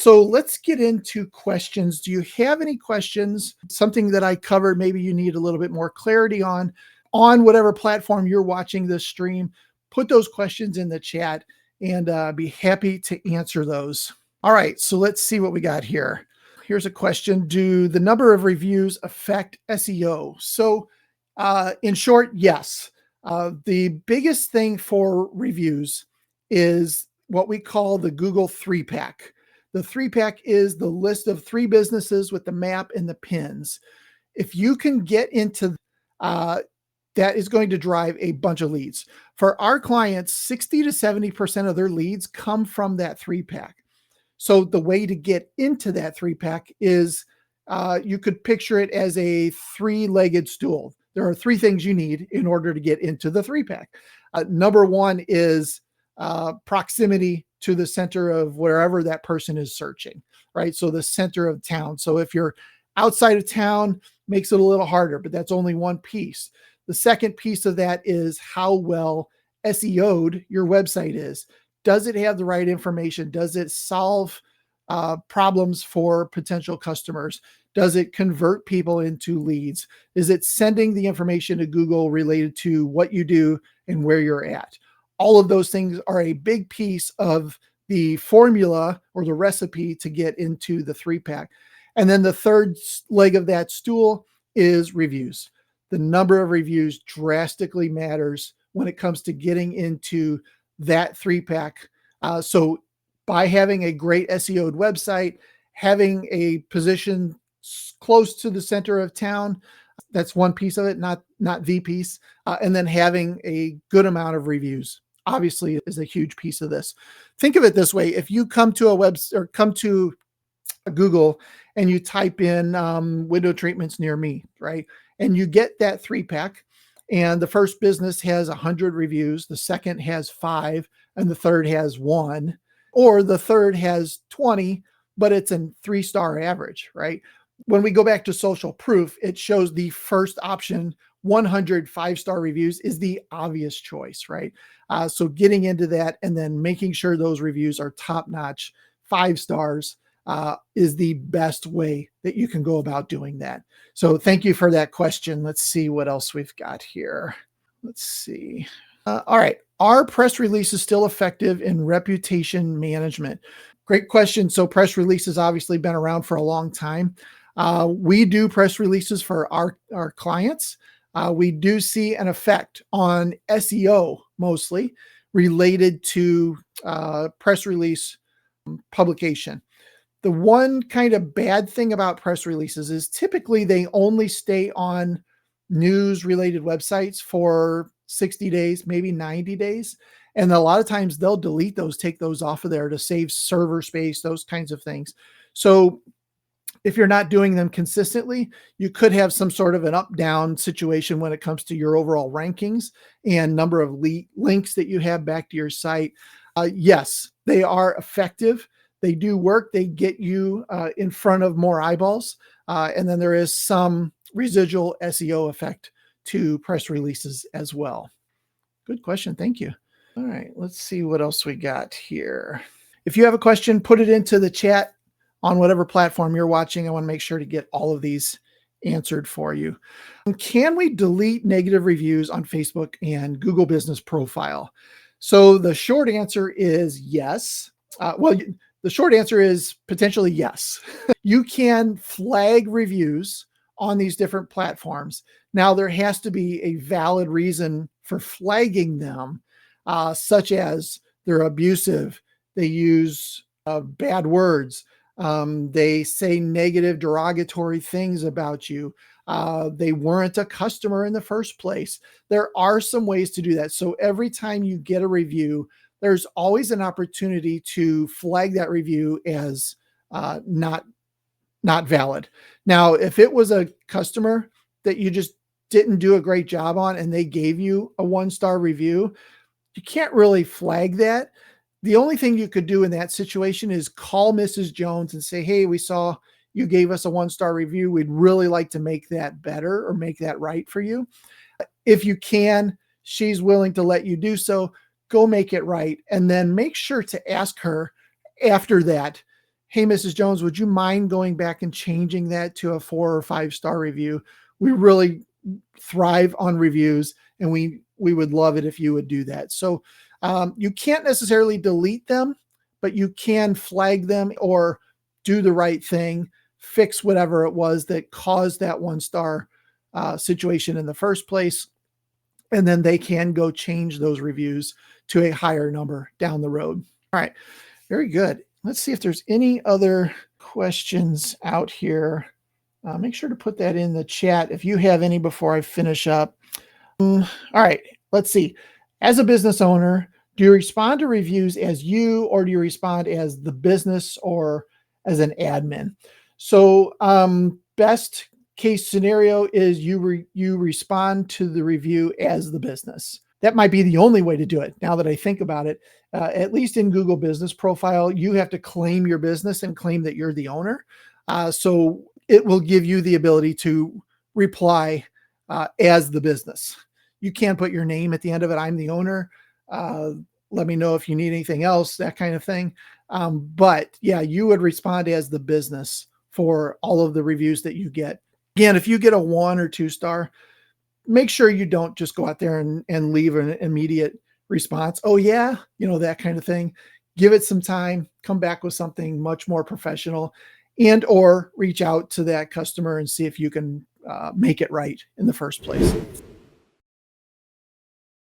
So let's get into questions. Do you have any questions? Something that I covered, maybe you need a little bit more clarity on whatever platform you're watching this stream. Put those questions in the chat and be happy to answer those. All right, so let's see what we got here. Here's a question. Do the number of reviews affect SEO? So in short, yes. The biggest thing for reviews is what we call the Google 3-pack. The 3-pack is the list of 3 businesses with the map and the pins. If you can get into that is going to drive a bunch of leads. For our clients, 60 to 70% of their leads come from that 3-pack. So the way to get into that 3-pack is you could picture it as a 3-legged stool. There are 3 things you need in order to get into the 3-pack. Number 1 is proximity to the center of wherever that person is searching, right? So the center of town. So if you're outside of town, makes it a little harder, but that's only one piece. The second piece of that is how well SEO'd your website is. Does it have the right information? Does it solve problems for potential customers? Does it convert people into leads? Is it sending the information to Google related to what you do and where you're at? All of those things are a big piece of the formula or the recipe to get into the 3-pack. And then the third leg of that stool is reviews. The number of reviews drastically matters when it comes to getting into that 3-pack. So by having a great SEO'd website, having a position close to the center of town, that's one piece of it, not the piece. And then having a good amount of reviews obviously is a huge piece of this. Think of it this way. If you come to a or come to Google and you type in window treatments near me, right? And you get that 3-pack, and the first business has 100 reviews, the second has 5, and the third has 1, or the third has 20, but it's a 3-star average, right? When we go back to social proof, it shows the first option, 100 5-star reviews, is the obvious choice, right? So getting into that and then making sure those reviews are top-notch 5 stars is the best way that you can go about doing that. So thank you for that question. Let's see what else we've got here. Let's see. All right. Are press releases still effective in reputation management? Great question. So press releases obviously been around for a long time. We do press releases for our clients. We do see an effect on SEO mostly related to press release publication. The one kind of bad thing about press releases is typically they only stay on news related websites for 60 days, maybe 90 days. And a lot of times they'll delete those, take those off of there to save server space, those kinds of things. So if you're not doing them consistently, you could have some sort of an up-down situation when it comes to your overall rankings and number of links that you have back to your site. Yes, they are effective. They do work. They get you in front of more eyeballs. And then there is some residual SEO effect to press releases as well. Good question. Thank you. All right, let's see what else we got here. If you have a question, put it into the chat on whatever platform you're watching. I want to make sure to get all of these answered for you. Can we delete negative reviews on Facebook and Google Business Profile? So the short answer is yes. The short answer is potentially yes. You can flag reviews on these different platforms. Now, there has to be a valid reason for flagging them, such as they're abusive, they use bad words, they say negative, derogatory things about you, they weren't a customer in the first place. There are some ways to do that. So every time you get a review, there's always an opportunity to flag that review as not valid. Now, if it was a customer that you just didn't do a great job on and they gave you a 1-star review, you can't really flag that. The only thing you could do in that situation is call Mrs. Jones and say, hey, we saw you gave us a 1-star review. We'd really like to make that better or make that right for you. If you can, she's willing to let you do so. Go make it right. And then make sure to ask her after that, "Hey, Mrs. Jones, would you mind going back and changing that to a 4 or 5-star review? We really thrive on reviews, and we would love it if you would do that." So you can't necessarily delete them, but you can flag them or do the right thing, fix whatever it was that caused that 1-star situation in the first place, and then they can go change those reviews to a higher number down the road. All right, very good. Let's see if there's any other questions out here. Make sure to put that in the chat if you have any before I finish up. All right, let's see. As a business owner, do you respond to reviews as you, or do you respond as the business or as an admin? So best case scenario is you respond to the review as the business. That might be the only way to do it. Now that I think about it, at least in Google Business Profile, you have to claim your business and claim that you're the owner. So it will give you the ability to reply as the business. You can't put your name at the end of it. "I'm the owner. Let me know if you need anything else," that kind of thing. But yeah, you would respond as the business for all of the reviews that you get. Again, if you get a 1 or 2-star, make sure you don't just go out there and leave an immediate response. "Oh yeah," that kind of thing. Give it some time, come back with something much more professional, and or reach out to that customer and see if you can make it right in the first place.